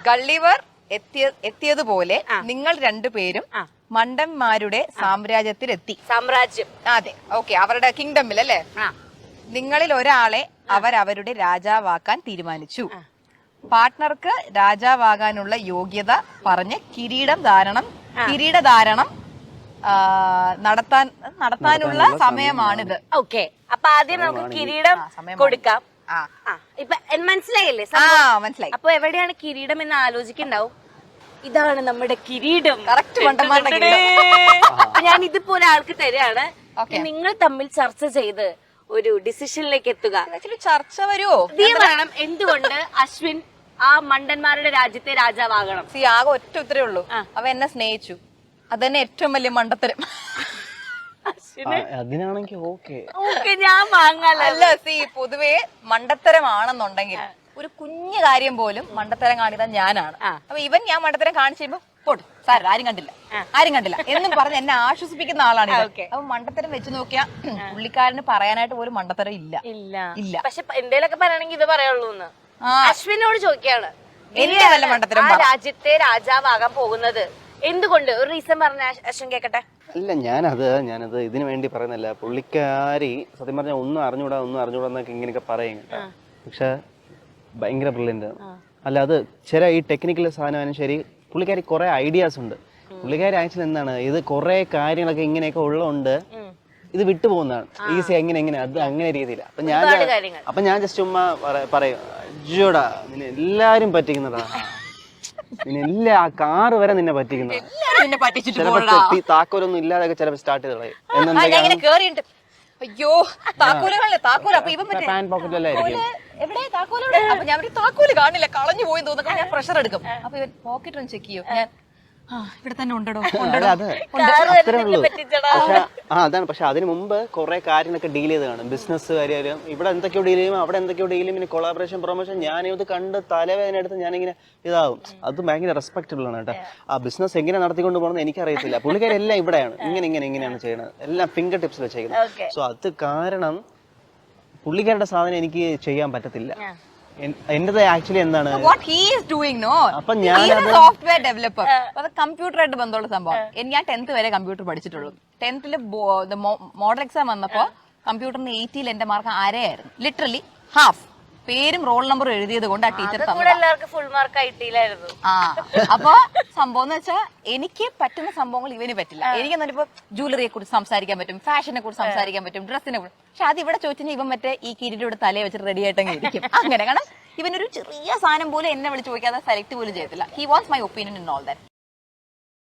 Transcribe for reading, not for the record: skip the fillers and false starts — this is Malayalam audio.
ഗള്ളിവർ എത്തിയതുപോലെ നിങ്ങൾ രണ്ടുപേരും മണ്ടന്മാരുടെ സാമ്രാജ്യത്തിലെത്തി. സാമ്രാജ്യം. അതെ, ഓക്കെ, അവരുടെ കിങ്ഡമിൽ അല്ലേ. നിങ്ങളിൽ ഒരാളെ അവരുടെ രാജാവാക്കാൻ തീരുമാനിച്ചു. പാർട്ട്ണർക്ക് രാജാവാകാനുള്ള യോഗ്യത പറഞ്ഞ് കിരീടധാരണം നടത്താനുള്ള സമയമാണിത്. ഓക്കെ, അപ്പൊ ആദ്യം നമുക്ക് കിരീടം കൊടുക്കാം. ഇപ്പൊ മനസ്സിലായില്ലേ? മനസ്സിലായി. അപ്പൊ എവിടെയാണ് കിരീടം എന്ന് ആലോചിക്കുന്നുണ്ടാവും. ഇതാണ് നമ്മുടെ കിരീടം. കറക്റ്റ് മണ്ടന്മാരുടെ ഞാൻ ഇതിപ്പോ ഒരാൾക്ക് തരാണ്. നിങ്ങൾ തമ്മിൽ ചർച്ച ചെയ്ത് ഒരു ഡിസിഷനിലേക്ക് എത്തുക. ചർച്ച വരുമോ? തീരുമാനം എന്തുകൊണ്ട് അശ്വിൻ ആ മണ്ടന്മാരുടെ രാജ്യത്തെ രാജാവാകണം. ആകെ ഒറ്റ ഉത്തരേ ഉള്ളൂ, അവ എന്നെ സ്നേഹിച്ചു. അതന്നെ ഏറ്റവും വലിയ മണ്ടത്തരം. അതിനാണെങ്കിൽ ഓക്കെ, ഞാൻ വാങ്ങാല്ല. പൊതുവേ മണ്ടത്തരമാണെന്നുണ്ടെങ്കിൽ ഒരു കുഞ്ഞു കാര്യം പോലും മണ്ടത്തരം കാണിക്കാൻ ഞാനാണ്. അപ്പൊ ഇവൻ ഞാൻ മണ്ടത്തരം കാണിച്ചു കഴിയുമ്പോ പോട് സാർ, ആരും കണ്ടില്ല എന്നും പറഞ്ഞ് എന്നെ ആശ്വസിപ്പിക്കുന്ന ആളാണ്. അപ്പൊ മണ്ടത്തരം വെച്ച് നോക്കിയാ പുള്ളിക്കാരന് പറയാനായിട്ട് പോലും മണ്ടത്തരം ഇല്ല. പക്ഷെ എന്തേലൊക്കെ പറയണെങ്കിൽ ഇത് പറയുള്ളൂ. അശ്വിനോട് ചോദിക്കാണ്, രാജ്യത്തെ രാജാവാകാൻ പോകുന്നത് എന്തുകൊണ്ട്? ഒരു റീസൺ പറഞ്ഞ അശ്വിൻ കേക്കട്ടെ. അല്ല, ഞാനത് ഇതിനു വേണ്ടി പറയുന്നില്ല. പുള്ളിക്കാരി സത്യം പറഞ്ഞാൽ ഒന്നും അറിഞ്ഞൂടാ എന്നൊക്കെ ഇങ്ങനെയൊക്കെ പറയും. പക്ഷെ ഭയങ്കര ബ്രില്യന്റ്. അല്ല, അത് ചില ഈ ടെക്നിക്കൽ സാധനമായാലും ശരി, പുള്ളിക്കാരി കുറെ ഐഡിയാസ് ഉണ്ട്. പുള്ളിക്കാരി ആക്ച്വലി എന്താണ്, ഇത് കുറെ കാര്യങ്ങളൊക്കെ ഇങ്ങനെയൊക്കെ ഉള്ളതുകൊണ്ട് ഇത് വിട്ടുപോകുന്നതാണ്. ഈസി എങ്ങനെ അത് അങ്ങനെ രീതിയില്ല. അപ്പൊ ഞാൻ ജസ്റ്റ് ചുമ്മാ പറയും, അയ്യോടാ നിന്നെ എല്ലാരും പറ്റിക്കുന്നതാ, നിന്നെ എല്ലാ കാറ് വരെ നിന്നെ പറ്റിക്കുന്നതാ. ചിലപ്പോ താക്കോലൊന്നും ഇല്ലാതെ ചിലപ്പോ സ്റ്റാർട്ട് ചെയ്ത് കളയും. അയ്യോ താക്കോല് അപ്പൊ ഇവൻ എവിടെ താക്കോല് കാണില്ല, കളഞ്ഞു പോയി തോന്നുന്നു. ഞാൻ പ്രഷർ എടുക്കും. അപ്പൊ ഇവൻ പോക്കറ്റ് ഒന്ന് ചെക്ക് ചെയ്യും. ഞാൻ ഇവിടെ തന്നെ ഉണ്ടോ. അതാണ്. പക്ഷെ അതിന് മുമ്പ് കുറെ കാര്യങ്ങളൊക്കെ ഡീൽ ചെയ്ത് കാണും. ബിസിനസ് കാര്യം ഇവിടെ എന്തൊക്കെയോ ഡീൽ ചെയ്യും, അവിടെ എന്തൊക്കെയോ ഡീൽ ചെയ്യും. പിന്നെ കൊളാബറേഷൻ, പ്രൊമോഷൻ. ഞാനിത് കണ്ട് തലവേദന എടുത്ത് ഞാനിങ്ങനെ ഇതാവും. അത് ഭയങ്കര റെസ്പെക്റ്റബിൾ ആണ് കേട്ടോ. ആ ബിസിനസ് എങ്ങനെ നടത്തിക്കൊണ്ട് പോകണമെന്ന് എനിക്കറിയത്തില്ല. പുള്ളിക്കാരെല്ലാം ഇവിടെയാണ് ഇങ്ങനെയാണ് ചെയ്യുന്നത്. എല്ലാം ഫിംഗർ ടിപ്സിൽ വെച്ചേക്കുന്നത്. സോ അത് കാരണം പുള്ളിക്കാരുടെ സാധനം എനിക്ക് ചെയ്യാൻ പറ്റത്തില്ല. എന്റേത് ആക്ച്വലി എന്താണ്, അപ്പൊ ഞാൻ സോഫ്റ്റ്വെയർ ഡെവലപ്പർ, അത് കമ്പ്യൂട്ടറായിട്ട് ബന്ധമുള്ള സംഭവം. ഞാൻ 10th വരെ കമ്പ്യൂട്ടർ പഠിച്ചിട്ടുള്ളൂ. 10th മോഡൽ എക്സാം വന്നപ്പോ കമ്പ്യൂട്ടറിന് 80 എന്റെ മാർക്ക് അരയായിരുന്നു. Literally half. പേരും റോൾ നമ്പറും എഴുതിയത് കൊണ്ട് ആ ടീച്ചർ ഫുൾ മാർക്ക് ആയിട്ടില്ലായിരുന്നു. അപ്പൊ സംഭവം എന്ന് വെച്ചാൽ എനിക്ക് പറ്റുന്ന സംഭവങ്ങൾ ഇവന് പറ്റില്ല. എനിക്ക് എന്നിട്ടിപ്പോ ജ്വല്ലറിയെ കുറിച്ച് സംസാരിക്കാൻ പറ്റും, ഫാഷനെ കുറിച്ച് സംസാരിക്കാൻ പറ്റും, ഡ്രസ്സിനെ കുറിച്ച്. പക്ഷെ അത് ഇവിടെ ചോദിച്ചാൽ ഇവൻ മറ്റേ ഈ കിരീടം ഇവിടെ തലയെ വെച്ചിട്ട് റെഡി ആയിട്ടങ്ങ് ഇരിക്കും. അങ്ങനെ കാരണം ഇവനൊരു ചെറിയ സാധനം പോലും എന്നെ വിളിച്ച് ചോദിക്കാതെ സെലക്ട് പോലും ചെയ്യത്തില്ല. He wants my opinion in all that.